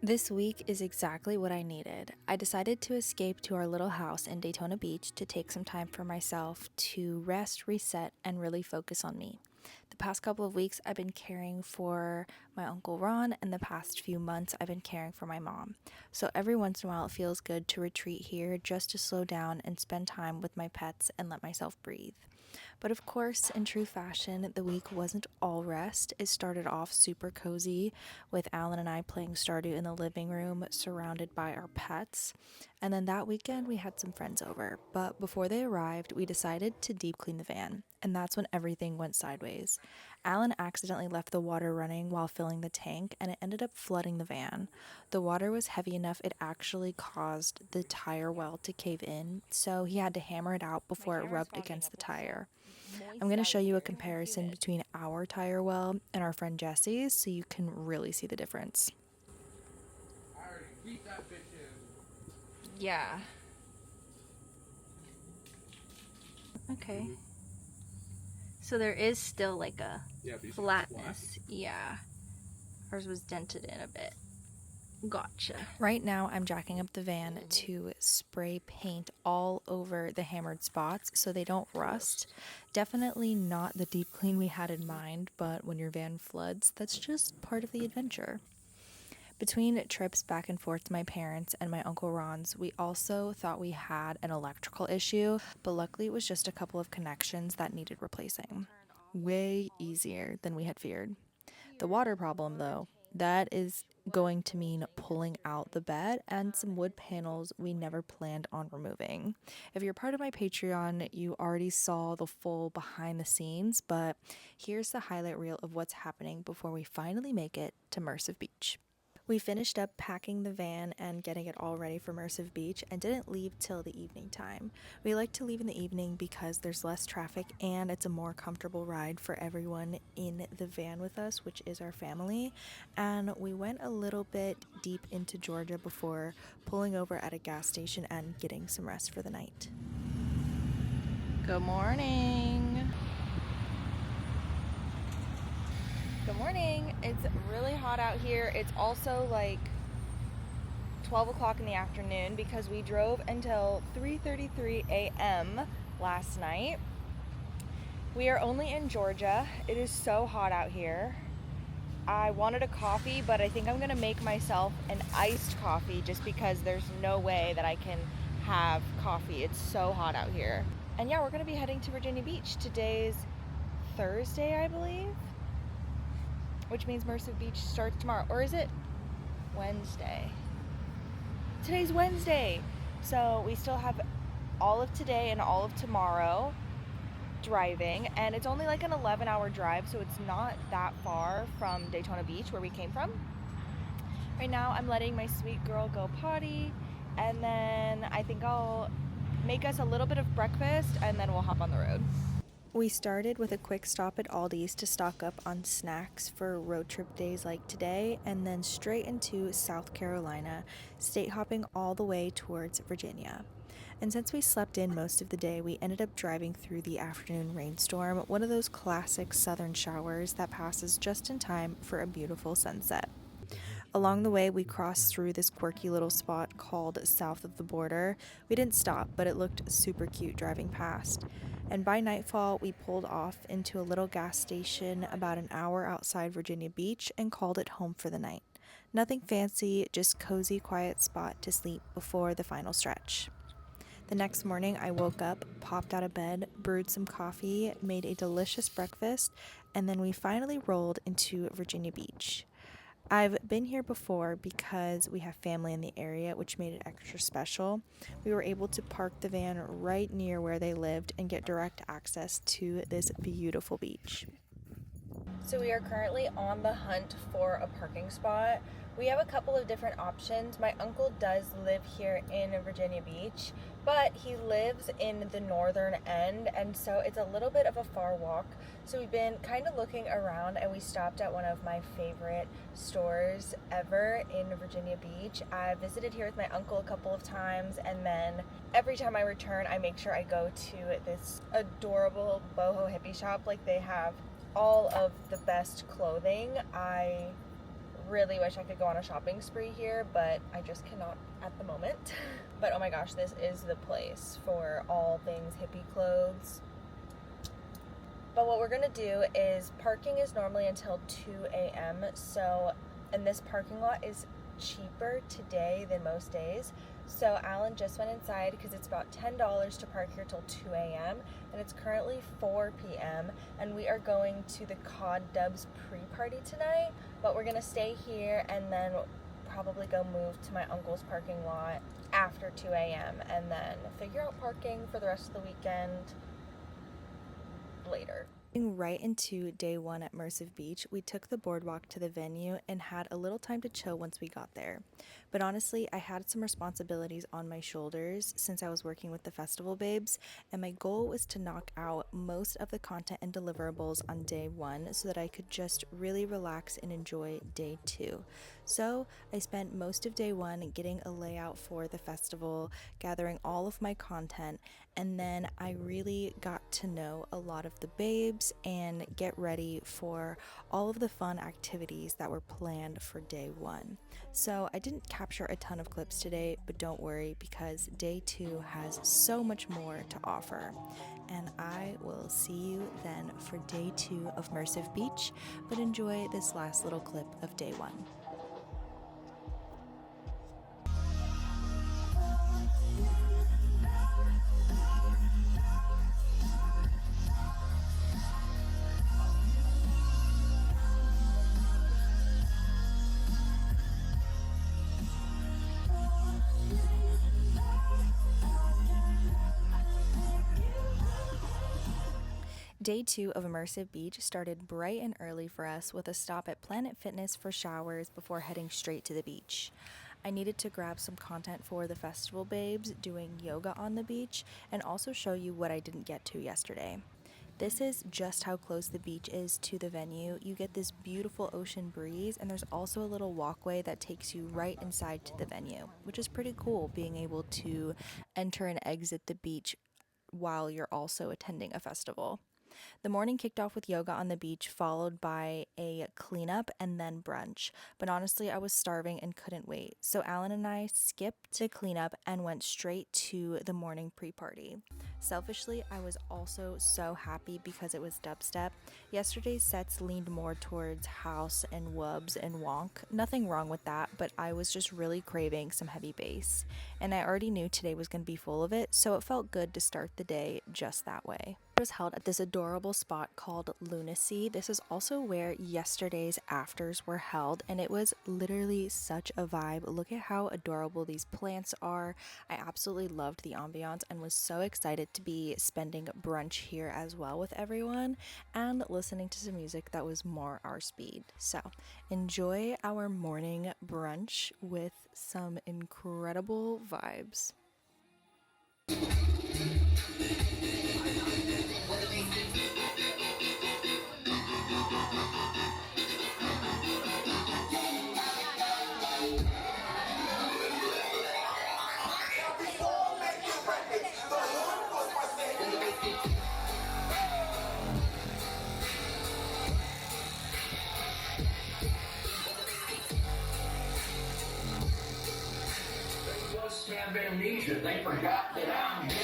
This week is exactly what I needed. I decided to escape to our little house in Daytona Beach to take some time for myself to rest, reset, and really focus on me. The past couple of weeks, I've been caring for my Uncle Ron, and the past few months, I've been caring for my mom. So every once in a while, it feels good to retreat here just to slow down and spend time with my pets and let myself breathe. But of course, in true fashion, the week wasn't all rest. It started off super cozy with Alan and I playing Stardew in the living room, surrounded by our pets. And then that weekend, we had some friends over. But before they arrived, we decided to deep clean the van. And that's when everything went sideways. Alan accidentally left the water running while filling the tank, and it ended up flooding the van. The water was heavy enough it actually caused the tire well to cave in, so he had to hammer it out before it rubbed against the tire. I'm going to show you a comparison between our tire well and our friend Jesse's so you can really see the difference. I already beat that bitch in. Yeah. Okay. So there is still like a flatness. Yeah. Ours was dented in a bit. Gotcha. Right now, I'm jacking up the van to spray paint all over the hammered spots so they don't rust. Definitely not the deep clean we had in mind, but when your van floods, that's just part of the adventure. Between trips back and forth to my parents' and my Uncle Ron's, we also thought we had an electrical issue, but luckily it was just a couple of connections that needed replacing. Way easier than we had feared. The water problem, though, that is going to mean pulling out the bed and some wood panels we never planned on removing. If you're part of my Patreon, you already saw the full behind the scenes, but here's the highlight reel of what's happening before we finally make it to Mersiv Beach. We finished up packing the van and getting it all ready for Mersiv Beach and didn't leave till the evening time. We like to leave in the evening because there's less traffic and it's a more comfortable ride for everyone in the van with us, which is our family. And we went a little bit deep into Georgia before pulling over at a gas station and getting some rest for the night. Good morning. Good morning. It's really hot out here. It's also like 12 o'clock in the afternoon because we drove until 3:33 a.m. last night. We are only in Georgia. It is so hot out here. I wanted a coffee, but I think I'm gonna make myself an iced coffee just because there's no way that I can have coffee. It's so hot out here. And yeah, we're gonna be heading to Virginia Beach. Today's Thursday, I believe, which means Mersiv Beach starts tomorrow. Or is it Wednesday? Today's Wednesday. So we still have all of today and all of tomorrow driving. And it's only like an 11-hour drive, so it's not that far from Daytona Beach, where we came from. Right now, I'm letting my sweet girl go potty. And then I think I'll make us a little bit of breakfast, and then we'll hop on the road. We started with a quick stop at Aldi's to stock up on snacks for road trip days like today, and then straight into South Carolina, state hopping all the way towards Virginia. And since we slept in most of the day, we ended up driving through the afternoon rainstorm, one of those classic southern showers that passes just in time for a beautiful sunset. Along the way, we crossed through this quirky little spot called South of the Border. We didn't stop, but it looked super cute driving past. And by nightfall, we pulled off into a little gas station about an hour outside Virginia Beach and called it home for the night. Nothing fancy, just cozy, quiet spot to sleep before the final stretch. The next morning, I woke up, popped out of bed, brewed some coffee, made a delicious breakfast, and then we finally rolled into Virginia Beach. I've been here before because we have family in the area, which made it extra special. We were able to park the van right near where they lived and get direct access to this beautiful beach. So we are currently on the hunt for a parking spot. We have a couple of different options. My uncle does live here in Virginia Beach, but he lives in the northern end, and so it's a little bit of a far walk. So we've been kind of looking around, and we stopped at one of my favorite stores ever in Virginia Beach. I visited here with my uncle a couple of times, and then every time I return, I make sure I go to this adorable boho hippie shop. Like, they have all of the best clothing. I really wish I could go on a shopping spree here, but I just cannot at the moment. But oh my gosh, this is the place for all things hippie clothes. But what we're gonna do is, parking is normally until 2 a.m. So, and this parking lot is cheaper today than most days. So Alan just went inside because it's about $10 to park here till 2 a.m. and it's currently 4 p.m. and we are going to the Cod Dubs pre-party tonight, but we're gonna stay here and then probably go move to my uncle's parking lot after 2 a.m. and then figure out parking for the rest of the weekend later. Right into day one at Mersiv Beach, we took the boardwalk to the venue and had a little time to chill once we got there. But honestly, I had some responsibilities on my shoulders since I was working with the festival babes, and my goal was to knock out most of the content and deliverables on day one so that I could just really relax and enjoy day two. So I spent most of day one getting a layout for the festival, gathering all of my content, and then I really got to know a lot of the babes and get ready for all of the fun activities that were planned for day one. So I didn't capture a ton of clips today, but don't worry because day two has so much more to offer. And I will see you then for day two of Mersiv Beach, but enjoy this last little clip of day one. Day two of Mersiv Beach started bright and early for us with a stop at Planet Fitness for showers before heading straight to the beach. I needed to grab some content for the festival babes doing yoga on the beach and also show you what I didn't get to yesterday. This is just how close the beach is to the venue. You get this beautiful ocean breeze, and there's also a little walkway that takes you right inside to the venue, which is pretty cool, being able to enter and exit the beach while you're also attending a festival. The morning kicked off with yoga on the beach, followed by a cleanup and then brunch. But honestly, I was starving and couldn't wait. So Alan and I skipped the cleanup and went straight to the morning pre-party. Selfishly, I was also so happy because it was dubstep. Yesterday's sets leaned more towards house and wubs and wonk. Nothing wrong with that, but I was just really craving some heavy bass. And I already knew today was going to be full of it, so it felt good to start the day just that way. It was held at this adorable spot called Lunacy. This is also where yesterday's afters were held, and it was literally such a vibe. Look at how adorable these plants are. I absolutely loved the ambiance and was so excited to be spending brunch here as well with everyone and listening to some music that was more our speed. So enjoy our morning brunch with some incredible vibes. Amnesia, they forgot that I'm here.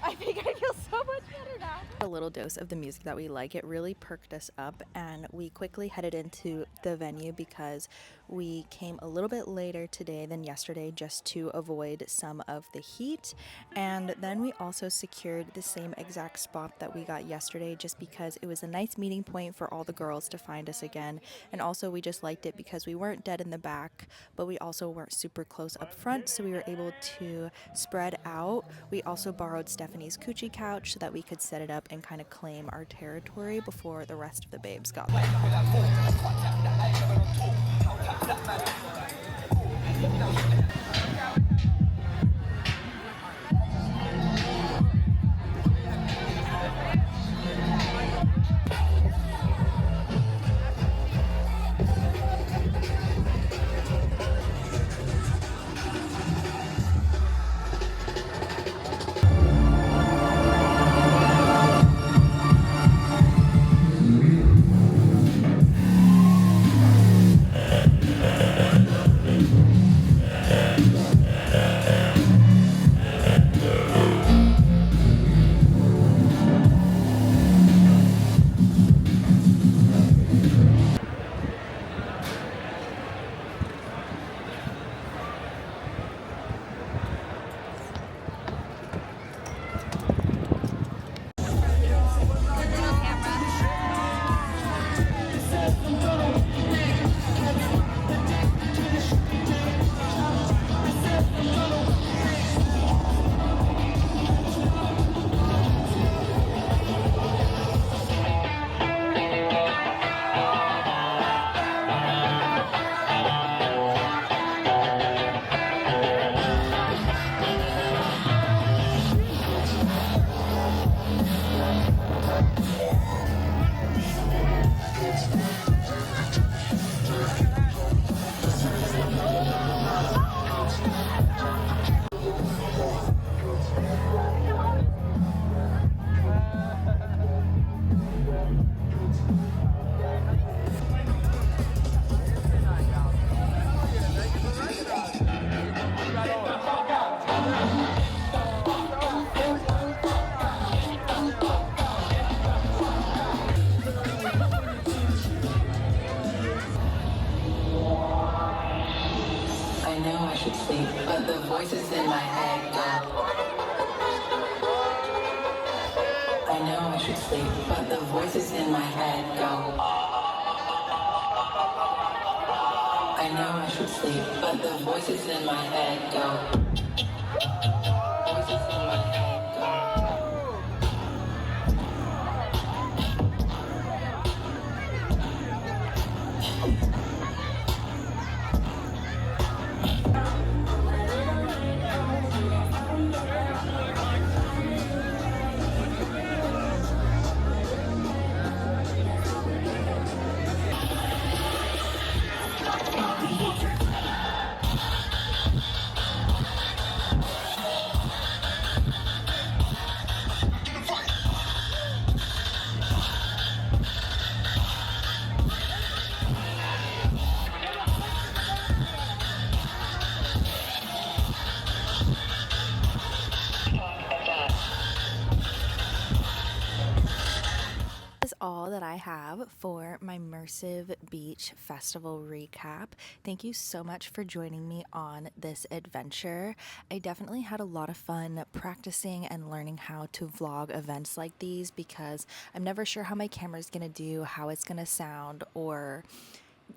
I think I feel so much better now. A little dose of the music that we like. It really perked us up, and we quickly headed into the venue because we came a little bit later today than yesterday just to avoid some of the heat. And then we also secured the same exact spot that we got yesterday just because it was a nice meeting point for all the girls to find us again. And also we just liked it because we weren't dead in the back, but we also weren't super close up front, so we were able to spread out. We also borrowed Stephanie's coochie couch so that we could set it up and kind of claim our territory before the rest of the babes got there. voices in my head go, I know I should sleep, but the voices in my head go, voices in my head go. Is all that I have for my Mersiv Beach Festival recap. Thank you so much for joining me on this adventure. I definitely had a lot of fun practicing and learning how to vlog events like these because I'm never sure how my camera is going to do, how it's going to sound, or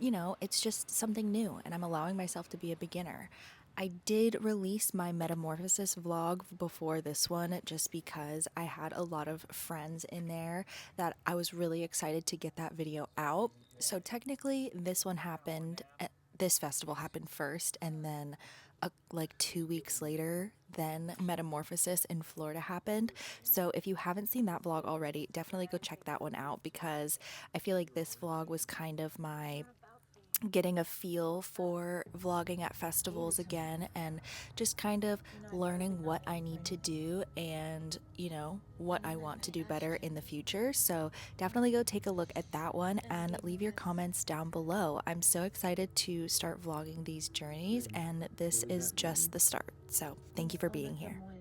it's just something new, and I'm allowing myself to be a beginner. I did release my Metamorphosis vlog before this one just because I had a lot of friends in there that I was really excited to get that video out. So technically, this festival happened first, and then like 2 weeks later, then Metamorphosis in Florida happened. So if you haven't seen that vlog already, definitely go check that one out because I feel like this vlog was kind of my getting a feel for vlogging at festivals again and just kind of learning what I need to do and what I want to do better in the future. So definitely go take a look at that one and leave your comments down below. I'm so excited to start vlogging these journeys, and this is just the start. So thank you for being here.